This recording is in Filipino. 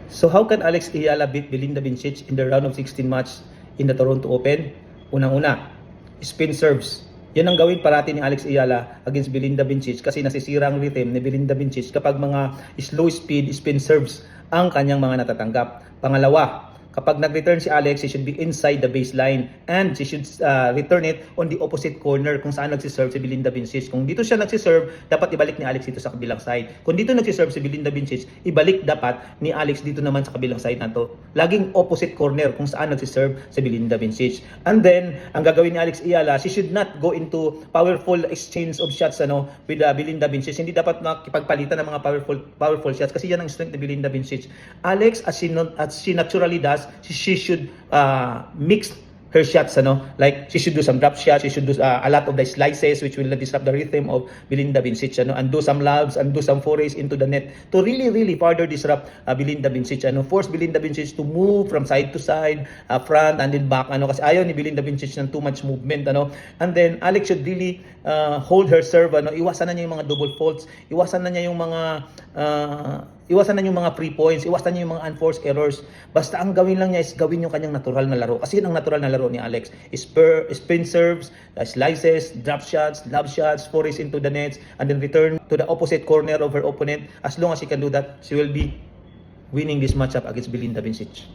So how can Alex Ayala beat Belinda Bencic in the round of 16 match in the Toronto Open? Unang-una, spin serves. Yan ang gawin parati ni Alex Ayala against Belinda Bencic kasi nasisira ang rhythm ni Belinda Bencic kapag mga slow speed spin serves ang kanyang mga natatanggap. Pangalawa, kapag nag-return si Alex, she should be inside the baseline and she should return it on the opposite corner kung saan nagsiserve si Belinda Bencic. Kung dito siya nagsiserve, dapat ibalik ni Alex dito sa kabilang side. Kung dito nagsiserve si Belinda Bencic, ibalik dapat ni Alex dito naman sa kabilang side na to. Laging opposite corner kung saan nagsiserve si Belinda Bencic. And then, ang gagawin ni Alex Ayala, she should not go into powerful exchange of shots with Belinda Bencic. Hindi dapat makipagpalitan ng mga powerful shots kasi yan ang strength ni Belinda Bencic. Alex, as she naturally does, she should mix her shots, like she should do some drop shots, she should do a lot of the slices which will disrupt the rhythm of Belinda Bencic, and do some lobs and do some forays into the net to really further disrupt Belinda Bencic, force Belinda Bencic to move from side to side, front and then back, kasi ayaw ni Belinda Bencic ng too much movement, and then Alex should really hold her serve, iwasan na niya yung mga double faults, iwasan na niya yung mga free points, iwasan niya yung mga unforced errors. Basta ang gawin lang niya is gawin yung kanyang natural na laro. Kasi yun ang natural na laro ni Alex. Spin serves, slices, drop shots, lob shots, forays into the nets, and then return to the opposite corner of her opponent. As long as she can do that, she will be winning this matchup against Belinda Bencic.